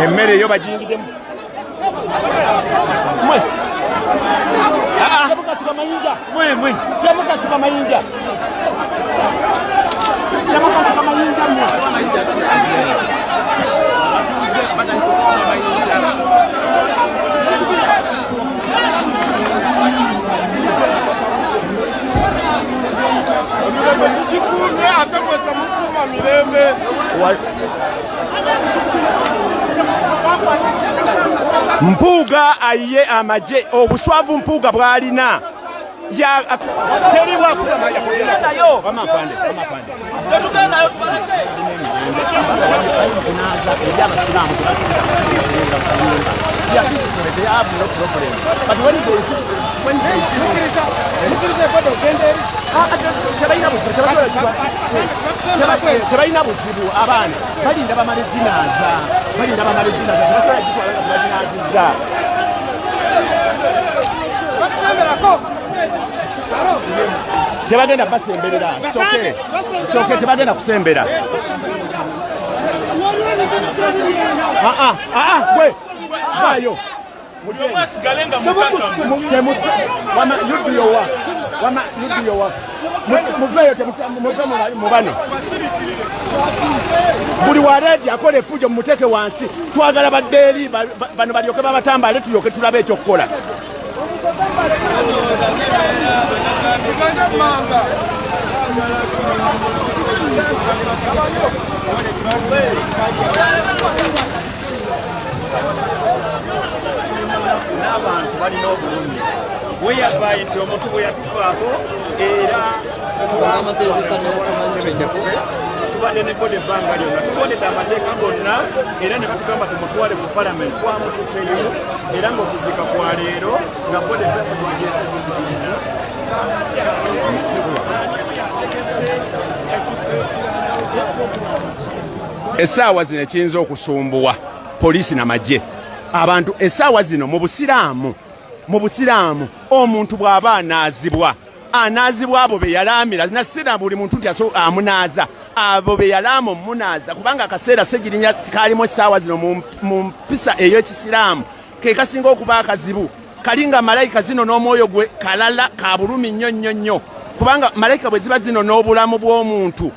emmere yo bagiyingidemu mwe temukasiba mayinja mwe temukasiba mayinja Mpuuga ayiye amaje obuswavu Mpuuga bwalina ya teri wakuyo bamafande tetugendayo tebalina buzibu abaana balinda bamala ejinaza tebagenda basemberera soke tebagenda kusembera gwe vayo mubane buli wareedi akola effujo mumuteeke wansi twagala badde eri bano balyoke babatambale tulyoke tulabe ekyokukola n'abantu balina obulumi weyavaye nti omuntu bwe yatufaako era tubadde ne bodi ebbanga lyonna tubonedde amateeka gonna era ne batugamba tumutwale ku palamenti twamututteyo era ng'okuziika kwa leero nga bodi ebbanga essaawa zino ekiyinza okusumbuwa poliisi n'amagye abantu essaawa zino mu busiraamu omuntu bw'aba anaazibwa abo be yalaamira nasira buli muntu nti amunaaza abo be yalaama omunaaza kubanga akaseera segirinya kaalimu essaawa zino mu mpisa ey'ekisiraamu ke kasinga okuba akazibu kalinga malayika zino n'omwoyo gwe kalala ka bulumi nnyo kubanga malayika bwe ziba zino n'obulamu bw'omuntu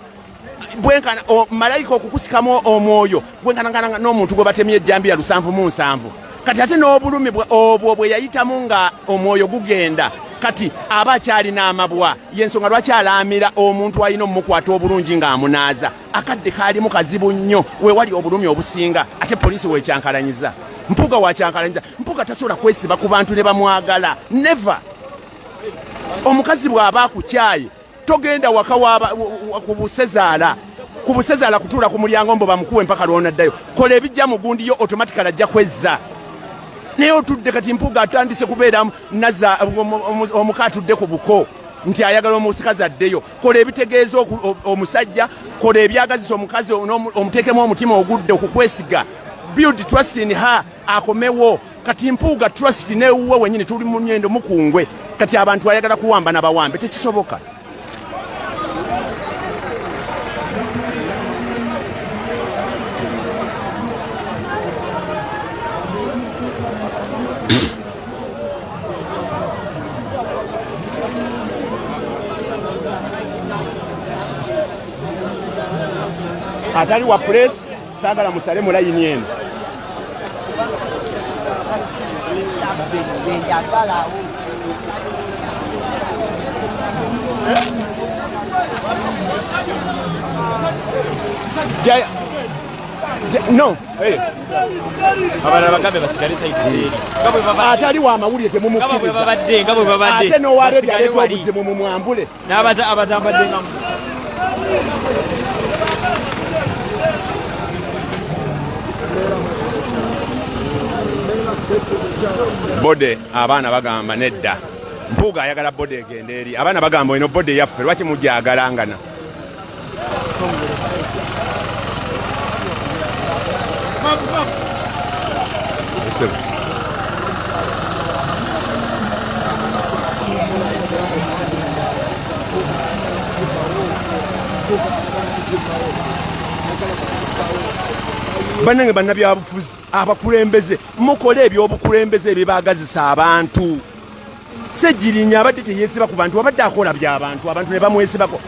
bwenkana malayika okukusikamu omwoyo bwenkanangana n'omuntu gwe batemye ejjambiya 707 kati ate n'obulumi obwo bwe yayitamu nga omwoyo gugenda kati aba akyalina amabwa yensonga lwaki alaamira omuntu alina omukwata obulungi ng'amunaaza akadde kaalimu kazibu nnyo weewali obulumi obusinga ate poliisi weekyankalanyiza Mpuuga wakyankalanyiza Mpuuga tasobola kwesiba ku bantu ne bamwagala never omukazi bw'aba akukyaye togenda waka ku busezaala kutuula ku mulyango mbo bamukuwe mpaka lwonaddayo kola ebijja mu gundi yo automatically ajja kwezza naye otudde kati Mpuuga atandise kubeera naza omuka atudde ku buko nti ayagala omusikazi addeyo kola ebitegeeza omusajja kola ebyagazisa omukazi omuteekemu omutima ogudde okukwesiga build trust in her akomewo kati Mpuuga trust newuwe wenyini tuli mu nnyendo mukungwe kati abantu ayagala kuwamba n'abawambe tekisoboka atali wa press saagala musale mu layini eno no abagambe basigale sayidi atali wa mawulire temumukkiriza ate n'owareedi aleeta obuzibu mu mwambule abatambadde nga bode abaana bagamba nedda Mpuuga ayagala bode egenda eri abaana bagamba eno bode yaffe lwaki mujagalangana Banange bannabyabufuzi abakulembeze mukole ebyobukulembeze ebyebagazisa abantu. Sejjirinya abadde teyeesiba ku bantu abadde akola by'abantu abantu ne bamwesibako.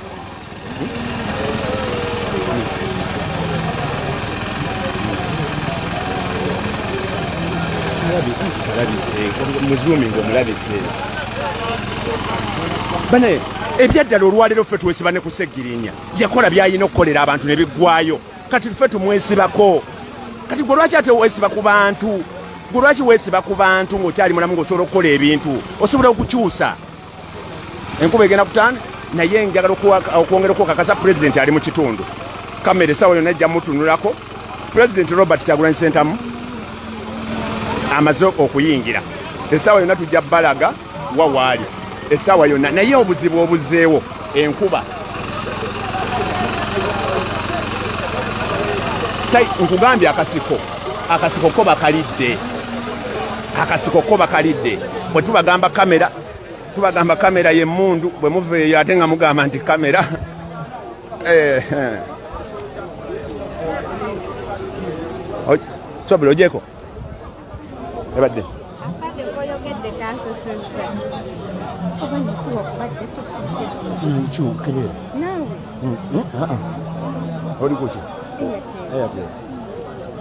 Bane ebyaddala olwaleero ffe twesiba ne ku Sseggirinya yakola by'alina okukolera abantu ne biggwayo kati ffe tumwesibako. Kati gwe lwaki ate weesiba ku bantu? Gwe lwaki weesiba ku bantu ng'okyali mulamu ng'osobola okukola ebintu osobola okukyusa? Enkuba egenda kutanda naye njagala okwongera okwokakasa pulezidenti ali mu kitundu. Kamera essaawa yonna ejja mutunulako. Pulezidenti Robert Kyagulanyi Ssentamu amaze okuyingira. Essaawa yonna tujja balaga wawaali. Essaawa yonna naye obuzibu obuzzeewo enkuba. Sai nkugambye akasiko ko bakalidde. Akasiko ko bakalidde. Bwe tubagamba kamera y'emmundu bwe muveeyo ate nga mugamba nti kamera. Sobolo ojeko. Ebadde. Oli kuki? Airtel.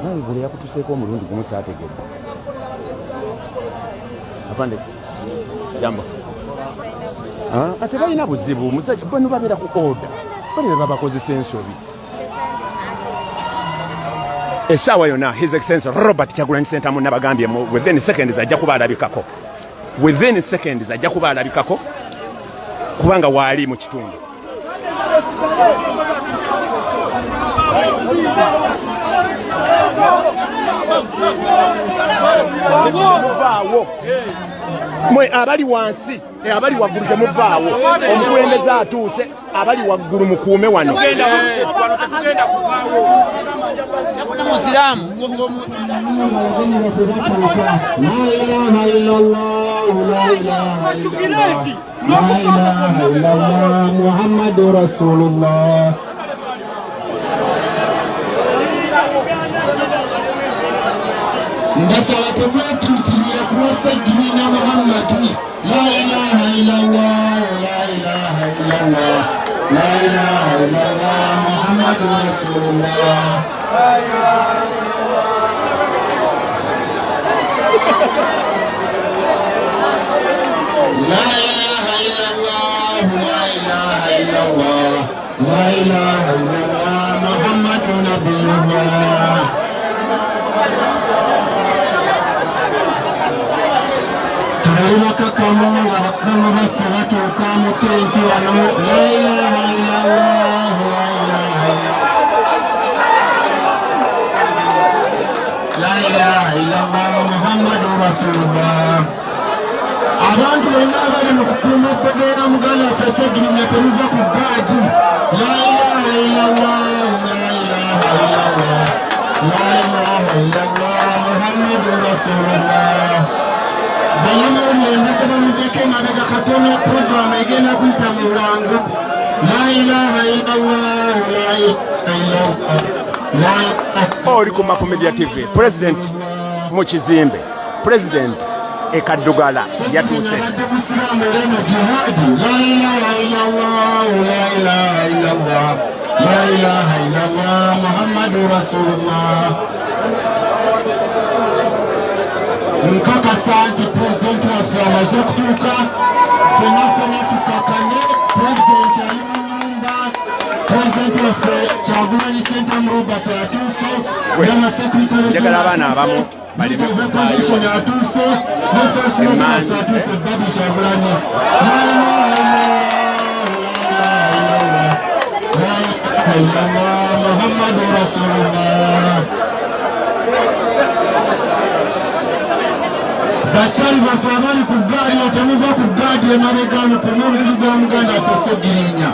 Nawe gule yakutuseeko omulundi gumu saategedde. Afande. Jambo. Ate balina buzibu musajja bano babeera ku order. Bali babakozesa ensobi. Essaawa yonna His Excellency Robert Kyagulanyi Ssentamu nabagambye within seconds ajja kuba alabikako. Within seconds ajja kuba alabikako kubanga waali mu kitundu. Mwe abali wansi abali waggulu temuvaawo. Omukulembeze atuuse abali waggulu mukuume wano. Musiramu Muhammadu Rasulullah. Ndasaba temwetulitiriye kuwa Sseggirinya Muhammad. La ilaha illallah, la ilaha illallah, la ilaha illallah, Muhammadu Rasulullah. La ilaha illallah, la ilaha illallah, la ilaha illallah, Muhammadu Nabiyullah. Tunakakamu wakama basabatu kamu tenti wano. La ilaha illallah, la ilaha illallah, la ilaha illallah, Muhammadu Rasulullah. Abantu bonna abali mu kukuuma okutegeera muganda waffe Sseggirinya temuva ku gaadi. La ilaha illallah, la ilaha illallah, la ilaha illallah, Muhammadu Rasulullah. Banyamawulire ndasaba muddeko emabega katono puroguramu egenda kuyita mu Lulango. La ilaha illallah, la ilaha illallah, la ilaha. Oli ku Maku Media TV. President mu kizimbe. President Ekaddugala yatuuse. La ilaha illallah, la ilaha illallah, la ilaha illallah, Muhammadu Rasulullah. Nkakasa nti pulezidenti waffe amaze okutuuka. Ffenna tukakanye pulezidenti ali mu nnyumba. Pulezidenti waffe Kyagulanyi Ssentamu Robert atuuse. Njagala abaana abamu baleme kuvaayo. Atuuse. Nefesimani atuuse Babi Kyagulanyi. La ilaha illallah, Muhammadu Rasulullah. Bakyali baffe abali ku gaali temuva ku gaadi emabega mukume omubiri gwa muganda waffe Sseggirinya.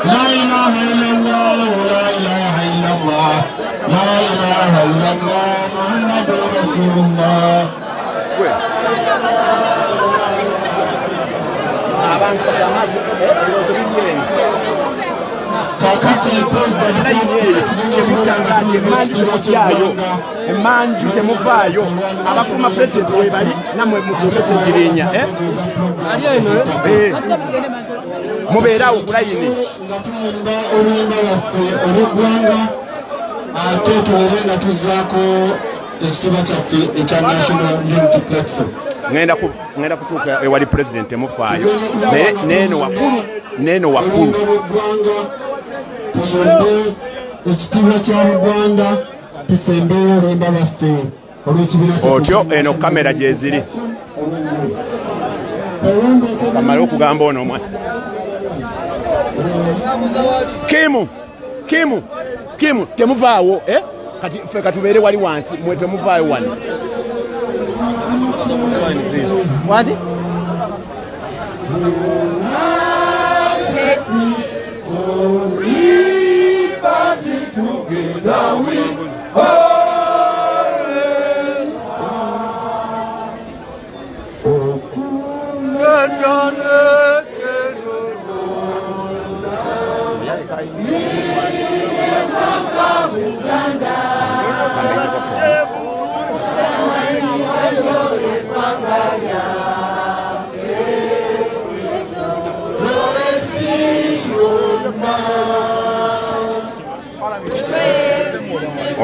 La ilaha illallah, la ilaha illallah, la ilaha illallah, Muhammadu Rasulullah. emanju temuvaayo abafuma pulezidenti webali namwe mukumese Girinya mubeerawo ku layini oluyimba lwaffe olw'eggwanga ate tuwere nga tuzzaako ekisiba kyaffe ekya National Unity Platform. ngenda kutuuka ewali pulezidenti temufaayo naye neeno wakulu tuyombe ekitiibwa kya Buganda tusembeyo oluyimba lwaffe olw'ekibiina otyo eno kamera gyeziri amale okugamba ono omwana Kimu temuvaawo kati ffe katubeere wali wansi mwe temuvaayo wano Wadi?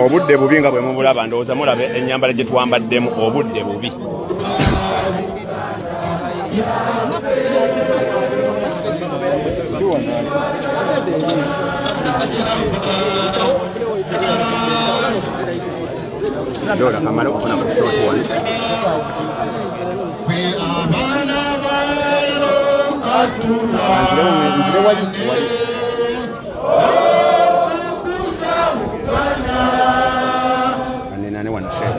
obudde bubi nga bwe mubulaba ndowooza mulabe ennyambala gye twambaddemu obudde bubi Dola kamala okufuna ku short one nane wana share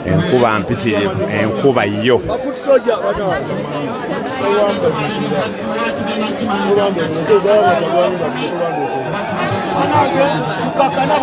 enkuba mpitirivu enkuba yo kakana